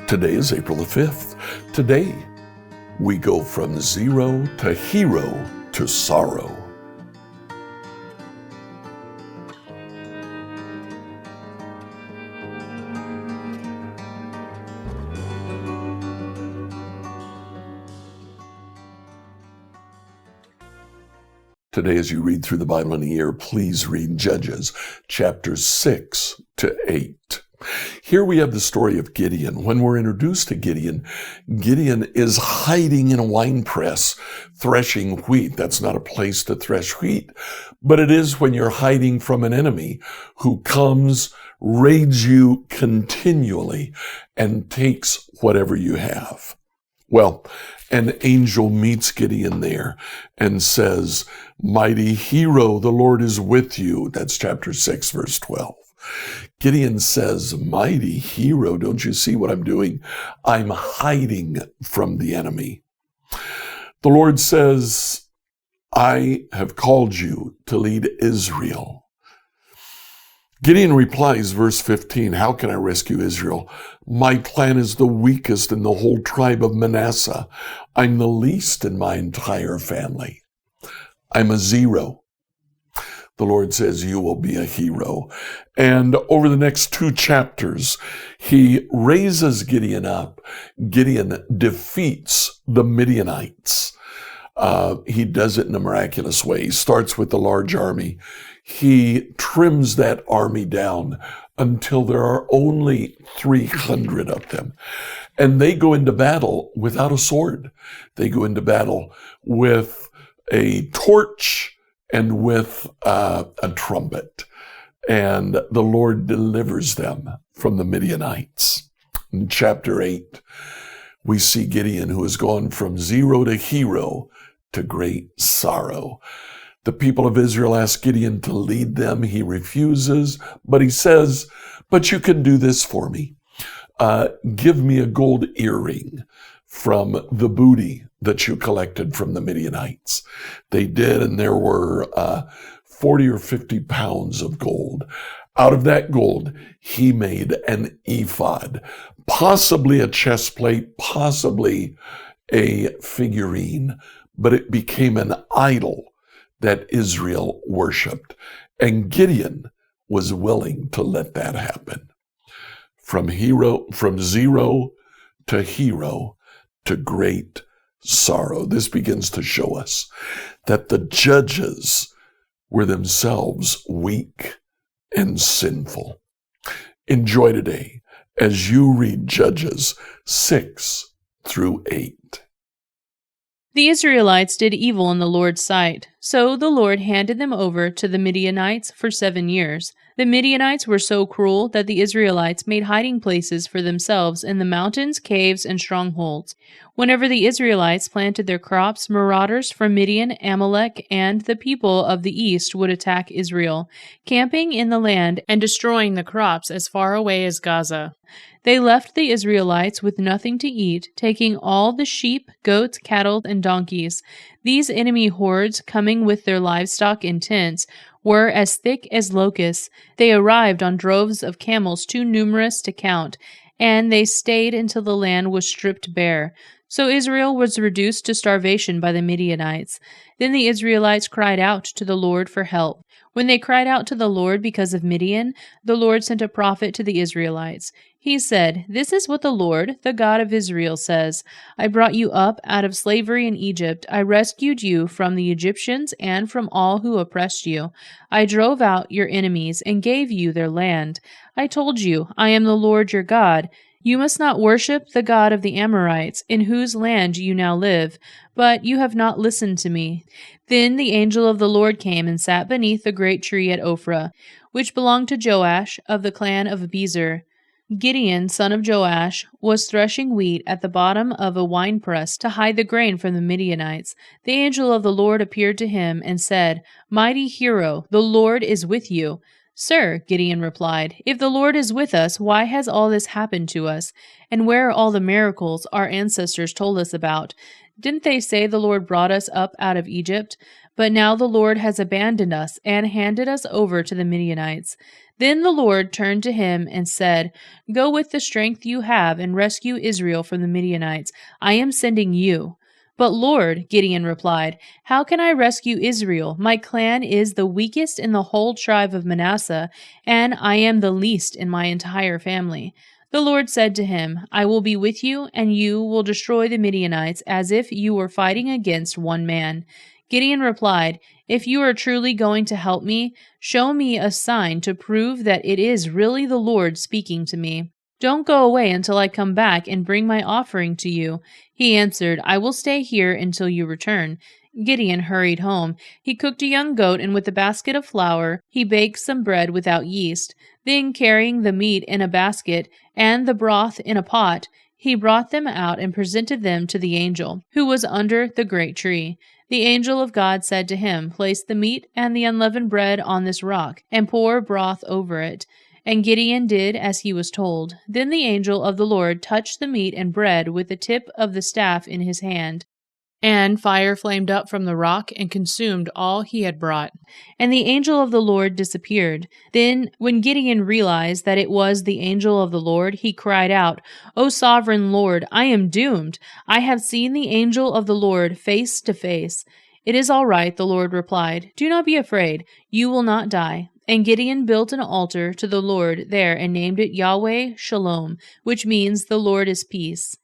Today is April the 5th. Today, we go from zero to hero to sorrow. Today, as you read through the Bible in a year, please read Judges chapters 6 to 8. Here we have the story of Gideon. When we're introduced to Gideon, Gideon is hiding in a wine press, threshing wheat. That's not a place to thresh wheat, but it is when you're hiding from an enemy who comes, raids you continually, and takes whatever you have. Well, an angel meets Gideon there and says, "Mighty hero, the Lord is with you." That's chapter 6, verse 12. Gideon says, "Mighty hero, don't you see what I'm doing? I'm hiding from the enemy." The Lord says, "I have called you to lead Israel." Gideon replies, verse 15, "How can I rescue Israel? My clan is the weakest in the whole tribe of Manasseh. I'm the least in my entire family. I'm a zero." The Lord says, "You will be a hero." And over the next 2 chapters, he raises Gideon up. Gideon defeats the Midianites. He does it in a miraculous way. He starts with a large army. He trims that army down until there are only 300 of them. And they go into battle without a sword. They go into battle with a torch and with a trumpet. And the Lord delivers them from the Midianites. In chapter 8, we see Gideon, who has gone from zero to hero to great sorrow. The people of Israel ask Gideon to lead them. He refuses, but he says, "But you can do this for me. Give me a gold earring from the booty that you collected from the Midianites." They did, and there were 40 or 50 pounds of gold. Out of that gold, he made an ephod, possibly a chest plate, possibly a figurine, but it became an idol that Israel worshiped. And Gideon was willing to let that happen. From zero to hero to great sorrow. This begins to show us that the judges were themselves weak and sinful. Enjoy today as you read Judges 6 through 8. The Israelites did evil in the Lord's sight, so the Lord handed them over to the Midianites for 7 years. The Midianites were so cruel that the Israelites made hiding places for themselves in the mountains, caves, and strongholds. Whenever the Israelites planted their crops, marauders from Midian, Amalek, and the people of the east would attack Israel, camping in the land and destroying the crops as far away as Gaza. They left the Israelites with nothing to eat, taking all the sheep, goats, cattle, and donkeys. These enemy hordes, coming with their livestock in tents, were as thick as locusts. They arrived on droves of camels too numerous to count, and they stayed until the land was stripped bare. So Israel was reduced to starvation by the Midianites. Then the Israelites cried out to the Lord for help. When they cried out to the Lord because of Midian, the Lord sent a prophet to the Israelites. He said, "This is what the Lord, the God of Israel, says. I brought you up out of slavery in Egypt. I rescued you from the Egyptians and from all who oppressed you. I drove out your enemies and gave you their land. I told you, I am the Lord your God. You must not worship the God of the Amorites, in whose land you now live, but you have not listened to me." Then the angel of the Lord came and sat beneath the great tree at Ophrah, which belonged to Joash of the clan of Bezer. Gideon, son of Joash, was threshing wheat at the bottom of a winepress to hide the grain from the Midianites. The angel of the Lord appeared to him and said, "Mighty hero, the Lord is with you." "Sir," Gideon replied, "if the Lord is with us, why has all this happened to us? And where are all the miracles our ancestors told us about? Didn't they say the Lord brought us up out of Egypt? But now the Lord has abandoned us and handed us over to the Midianites. Then the Lord turned to him and said, Go with the strength you have and rescue Israel from the Midianites. I am sending you. But Lord, Gideon replied, how can I rescue Israel? My clan is the weakest in the whole tribe of Manasseh, and I am the least in my entire family. The Lord said to him, I will be with you, and you will destroy the Midianites as if you were fighting against one man. Gideon replied, If you are truly going to help me, show me a sign to prove that it is really the Lord speaking to me. Don't go away until I come back and bring my offering to you. He answered, I will stay here until you return. Gideon hurried home. He cooked a young goat, and with a basket of flour, he baked some bread without yeast. Then, carrying the meat in a basket and the broth in a pot, he brought them out and presented them to the angel, who was under the great tree. The angel of God said to him, Place the meat and the unleavened bread on this rock, and pour broth over it. And Gideon did as he was told. Then the angel of the Lord touched the meat and bread with the tip of the staff in his hand. And fire flamed up from the rock and consumed all he had brought. And the angel of the Lord disappeared. Then, when Gideon realized that it was the angel of the Lord, he cried out, O sovereign Lord, I am doomed. I have seen the angel of the Lord face to face. It is all right, the Lord replied. Do not be afraid. You will not die. And Gideon built an altar to the Lord there and named it Yahweh Shalom, which means the Lord is peace.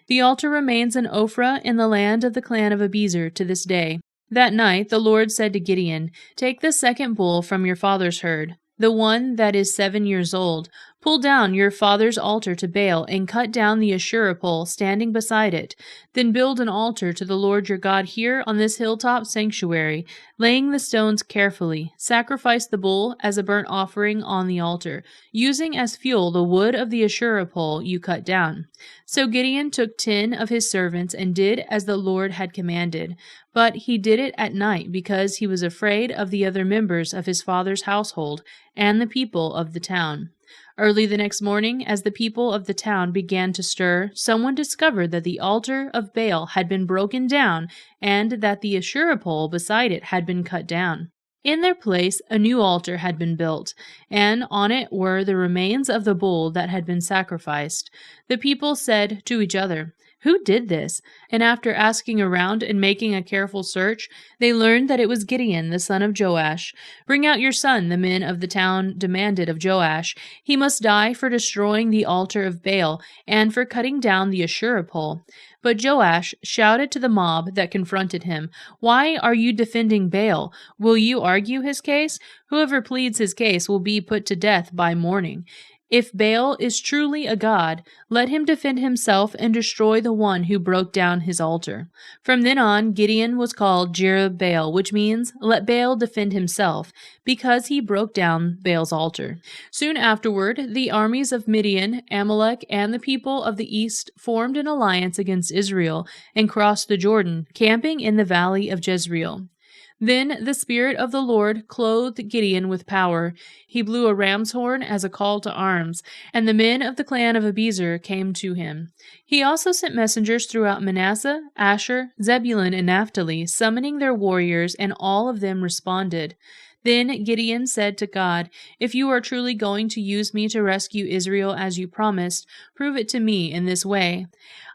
The altar remains in Ophrah in the land of the clan of Abiezer to this day. That night the Lord said to Gideon, Take the second bull from your father's herd, the one that is 7 years old. Pull down your father's altar to Baal and cut down the Asherah pole standing beside it. Then build an altar to the Lord your God here on this hilltop sanctuary, laying the stones carefully. Sacrifice the bull as a burnt offering on the altar, using as fuel the wood of the Asherah pole you cut down. So Gideon took 10 of his servants and did as the Lord had commanded. But he did it at night because he was afraid of the other members of his father's household and the people of the town. Early the next morning, as the people of the town began to stir, someone discovered that the altar of Baal had been broken down and that the Asherah pole beside it had been cut down. In their place, a new altar had been built, and on it were the remains of the bull that had been sacrificed. The people said to each other, Who did this? And after asking around and making a careful search, they learned that it was Gideon, the son of Joash. Bring out your son, the men of the town demanded of Joash. He must die for destroying the altar of Baal and for cutting down the Asherah pole. But Joash shouted to the mob that confronted him, Why are you defending Baal? Will you argue his case? Whoever pleads his case will be put to death by morning. If Baal is truly a god, let him defend himself and destroy the one who broke down his altar. From then on, Gideon was called Jerubbaal, which means, let Baal defend himself, because he broke down Baal's altar. Soon afterward, the armies of Midian, Amalek, and the people of the east formed an alliance against Israel and crossed the Jordan, camping in the valley of Jezreel. Then the Spirit of the Lord clothed Gideon with power. He blew a ram's horn as a call to arms, and the men of the clan of Abiezer came to him. He also sent messengers throughout Manasseh, Asher, Zebulun, and Naphtali, summoning their warriors, and all of them responded. Then Gideon said to God, If you are truly going to use me to rescue Israel as you promised, prove it to me in this way.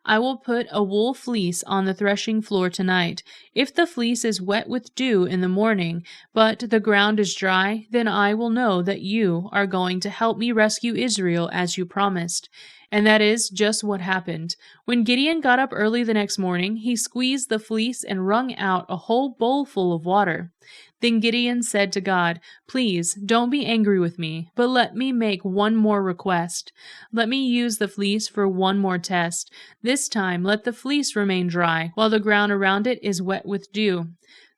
I will put a wool fleece on the threshing floor tonight. If the fleece is wet with dew in the morning, but the ground is dry, then I will know that you are going to help me rescue Israel as you promised. And that is just what happened. When Gideon got up early the next morning, he squeezed the fleece and wrung out a whole bowl full of water. Then Gideon said to God, Please, don't be angry with me, but let me make one more request. Let me use the fleece for one more test. This time let the fleece remain dry, while the ground around it is wet with dew.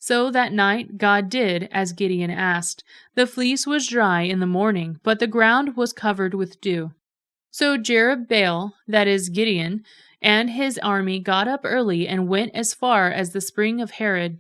So that night God did as Gideon asked. The fleece was dry in the morning, but the ground was covered with dew. So Jerubbaal, that is Gideon, and his army got up early and went as far as the spring of Harod.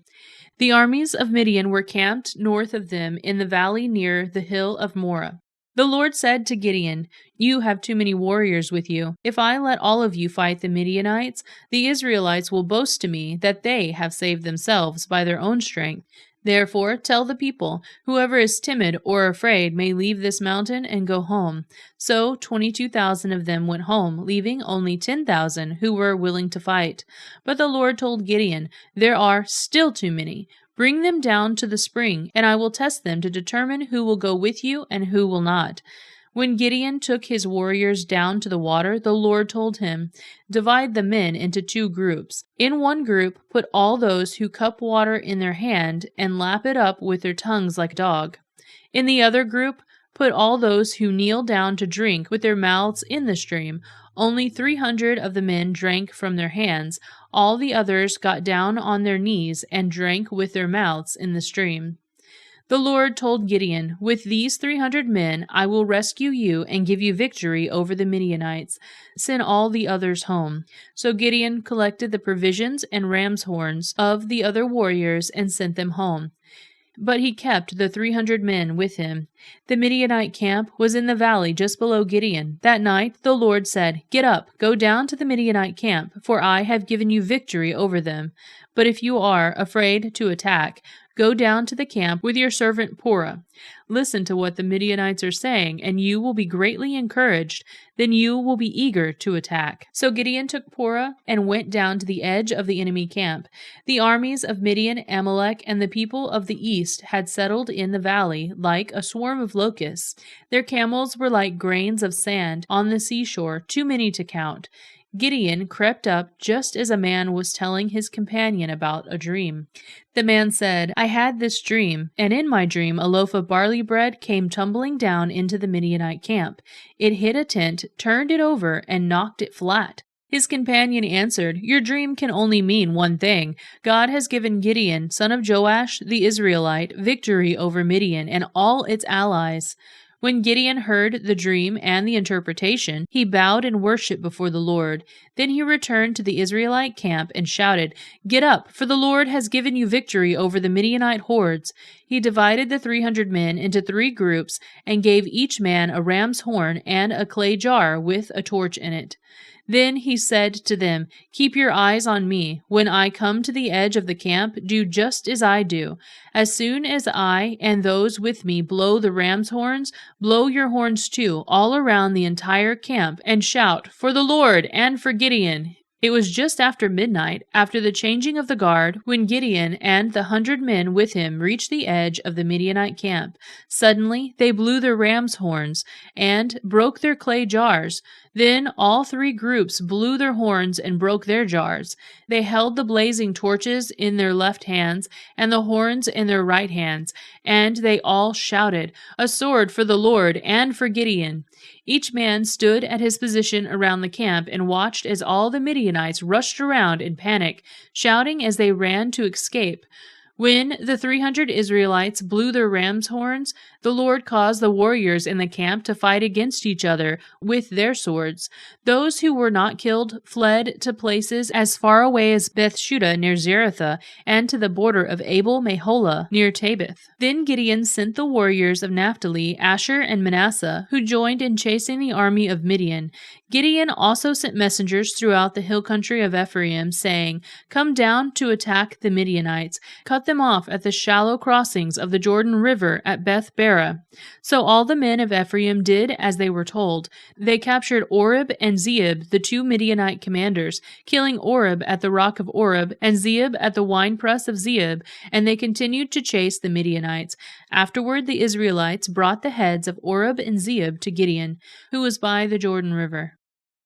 The armies of Midian were camped north of them in the valley near the hill of Moreh. The Lord said to Gideon, You have too many warriors with you. If I let all of you fight the Midianites, the Israelites will boast to me that they have saved themselves by their own strength. Therefore, tell the people, whoever is timid or afraid may leave this mountain and go home. So 22,000 of them went home, leaving only 10,000 who were willing to fight. But the Lord told Gideon, "There are still too many. Bring them down to the spring, and I will test them to determine who will go with you and who will not." When Gideon took his warriors down to the water, the Lord told him, "Divide the men into 2 groups. In one group, put all those who cup water in their hand and lap it up with their tongues like a dog. In the other group, put all those who kneel down to drink with their mouths in the stream. Only 300 of the men drank from their hands. All the others got down on their knees and drank with their mouths in the stream." The Lord told Gideon, "With these 300 men I will rescue you and give you victory over the Midianites. Send all the others home." So Gideon collected the provisions and ram's horns of the other warriors and sent them home. But he kept the 300 men with him. The Midianite camp was in the valley just below Gideon. That night the Lord said, "Get up, go down to the Midianite camp, for I have given you victory over them. But if you are afraid to attack, go down to the camp with your servant Purah. Listen to what the Midianites are saying, and you will be greatly encouraged. Then you will be eager to attack." So Gideon took Purah and went down to the edge of the enemy camp. The armies of Midian, Amalek, and the people of the east had settled in the valley like a swarm of locusts. Their camels were like grains of sand on the seashore, too many to count. Gideon crept up just as a man was telling his companion about a dream. The man said, "I had this dream, and in my dream a loaf of barley bread came tumbling down into the Midianite camp. It hit a tent, turned it over, and knocked it flat." His companion answered, "Your dream can only mean one thing. God has given Gideon, son of Joash, the Israelite, victory over Midian and all its allies." When Gideon heard the dream and the interpretation, he bowed and worshipped before the Lord. Then he returned to the Israelite camp and shouted, "Get up, for the Lord has given you victory over the Midianite hordes." He divided the 300 men into 3 groups and gave each man a ram's horn and a clay jar with a torch in it. Then he said to them, "Keep your eyes on me. When I come to the edge of the camp, do just as I do. As soon as I and those with me blow the ram's horns, blow your horns too, all around the entire camp, and shout, 'For the Lord and for Gideon.'" It was just after midnight, after the changing of the guard, when Gideon and the 100 men with him reached the edge of the Midianite camp. Suddenly they blew their ram's horns and broke their clay jars. Then all 3 groups blew their horns and broke their jars. They held the blazing torches in their left hands and the horns in their right hands, and they all shouted, "A sword for the Lord and for Gideon." Each man stood at his position around the camp and watched as all the Midianites rushed around in panic, shouting as they ran to escape. When the 300 Israelites blew their ram's horns, the Lord caused the warriors in the camp to fight against each other with their swords. Those who were not killed fled to places as far away as Bethshuda near Zaretha and to the border of Abel-Meholah near Tabith. Then Gideon sent the warriors of Naphtali, Asher, and Manasseh, who joined in chasing the army of Midian. Gideon also sent messengers throughout the hill country of Ephraim, saying, "Come down to attack the Midianites. Cut them off at the shallow crossings of the Jordan River at Beth-Bera." So all the men of Ephraim did as they were told. They captured Oreb and Zeeb, the 2 Midianite commanders, killing Oreb at the rock of Oreb and Zeeb at the winepress of Zeeb, and they continued to chase the Midianites. Afterward the Israelites brought the heads of Oreb and Zeeb to Gideon, who was by the Jordan River.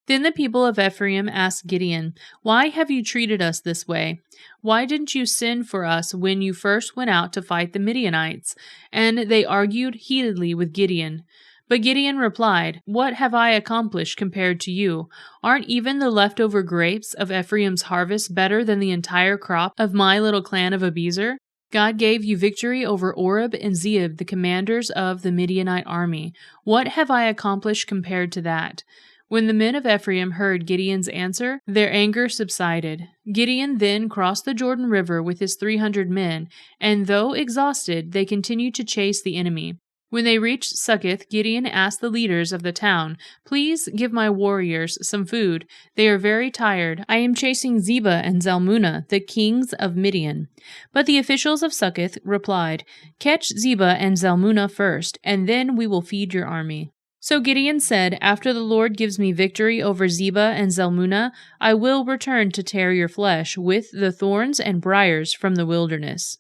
Then the people of Ephraim asked Gideon, "Why have you treated us this way? Why didn't you send for us when you first went out to fight the Midianites?" And they argued heatedly with Gideon. But Gideon replied, "What have I accomplished compared to you? Aren't even the leftover grapes of Ephraim's harvest better than the entire crop of my little clan of Abiezer? God gave you victory over Oreb and Zeeb, the commanders of the Midianite army. What have I accomplished compared to that?" When the men of Ephraim heard Gideon's answer, their anger subsided. Gideon then crossed the Jordan River with his 300 men, and though exhausted, they continued to chase the enemy. When they reached Succoth, Gideon asked the leaders of the town, "Please give my warriors some food. They are very tired. I am chasing Zebah and Zalmunna, the kings of Midian." But the officials of Succoth replied, "Catch Zebah and Zalmunna first, and then we will feed your army." So Gideon said, "After the Lord gives me victory over Zebah and Zalmunna, I will return to tear your flesh with the thorns and briars from the wilderness."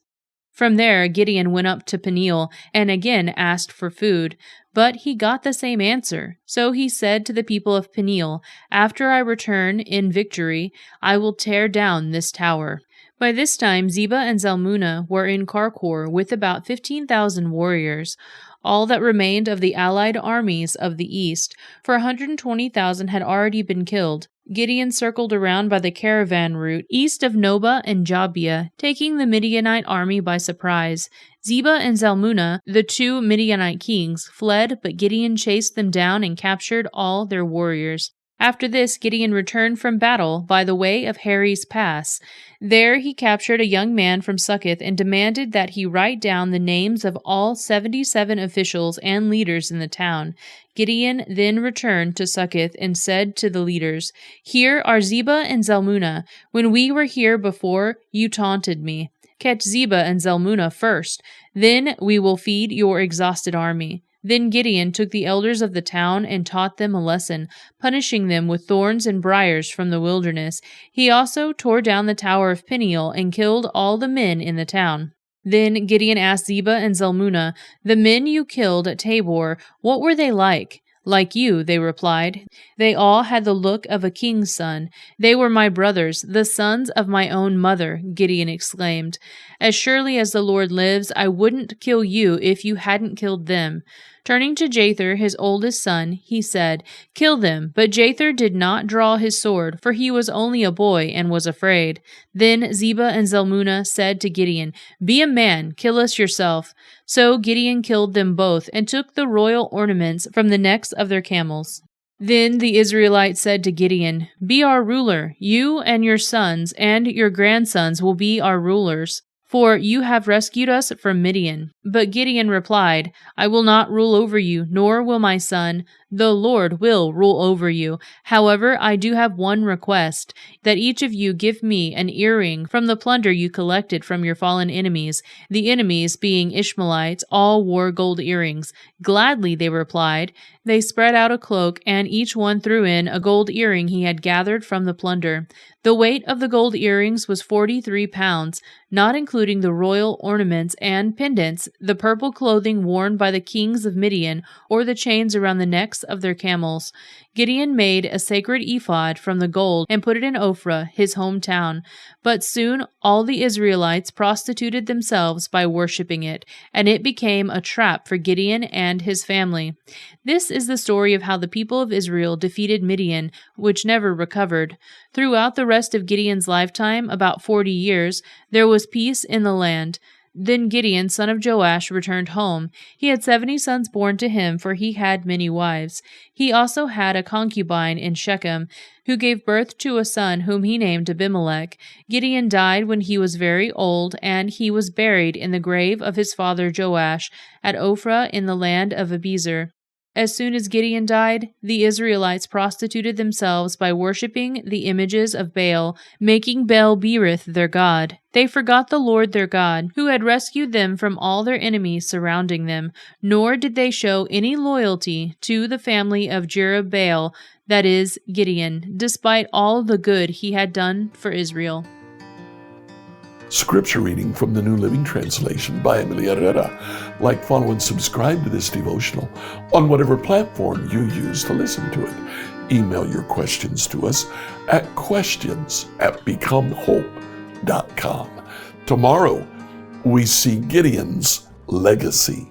From there, Gideon went up to Peniel and again asked for food, but he got the same answer. So he said to the people of Peniel, "After I return in victory, I will tear down this tower." By this time, Zebah and Zalmunna were in Karkor with about 15,000 warriors, all that remained of the allied armies of the east, for 120,000 had already been killed. Gideon circled around by the caravan route east of Nobah and Jabeah, taking the Midianite army by surprise. Zebah and Zalmunna, the two Midianite kings, fled, but Gideon chased them down and captured all their warriors. After this, Gideon returned from battle by the way of Harry's Pass. There he captured a young man from Succoth and demanded that he write down the names of all 77 officials and leaders in the town. Gideon then returned to Succoth and said to the leaders, "Here are Zebah and Zalmunna. When we were here before, you taunted me. Catch Zebah and Zalmunna first, then we will feed your exhausted army." Then Gideon took the elders of the town and taught them a lesson, punishing them with thorns and briars from the wilderness. He also tore down the tower of Peniel and killed all the men in the town. Then Gideon asked Zebah and Zalmunna, "The men you killed at Tabor, what were they like?" "Like you," they replied. "They all had the look of a king's son. They were my brothers, the sons of my own mother," Gideon exclaimed. "As surely as the Lord lives, I wouldn't kill you if you hadn't killed them." Turning to Jether, his oldest son, he said, "Kill them." But Jether did not draw his sword, for he was only a boy and was afraid. Then Zebah and Zalmunna said to Gideon, "Be a man, kill us yourself." So Gideon killed them both and took the royal ornaments from the necks of their camels. Then the Israelites said to Gideon, "Be our ruler. You and your sons and your grandsons will be our rulers, for you have rescued us from Midian." But Gideon replied, "I will not rule over you, nor will my son. The Lord will rule over you. However, I do have one request, that each of you give me an earring from the plunder you collected from your fallen enemies." The enemies, being Ishmaelites, all wore gold earrings. "Gladly," they replied. They spread out a cloak, and each one threw in a gold earring he had gathered from the plunder. The weight of the gold earrings was 43 pounds, not including the royal ornaments and pendants, the purple clothing worn by the kings of Midian, or the chains around the necks of their camels. Gideon made a sacred ephod from the gold and put it in Ophrah, his hometown. But soon all the Israelites prostituted themselves by worshipping it, and it became a trap for Gideon and his family. This is the story of how the people of Israel defeated Midian, which never recovered. Throughout the rest of Gideon's lifetime, about 40 years, there was peace in the land. Then Gideon, son of Joash, returned home. He had 70 sons born to him, for he had many wives. He also had a concubine in Shechem, who gave birth to a son whom he named Abimelech. Gideon died when he was very old, and he was buried in the grave of his father Joash at Ophrah in the land of Abiezer. As soon as Gideon died, the Israelites prostituted themselves by worshipping the images of Baal, making Baal-berith their god. They forgot the Lord their God, who had rescued them from all their enemies surrounding them, nor did they show any loyalty to the family of Jerubbaal, that is, Gideon, despite all the good he had done for Israel. Scripture reading from the New Living Translation by Emily Herrera. Like, follow, and subscribe to this devotional on whatever platform you use to listen to it. Email your questions to us at questions@becomehope.com. Tomorrow, we see Gideon's legacy.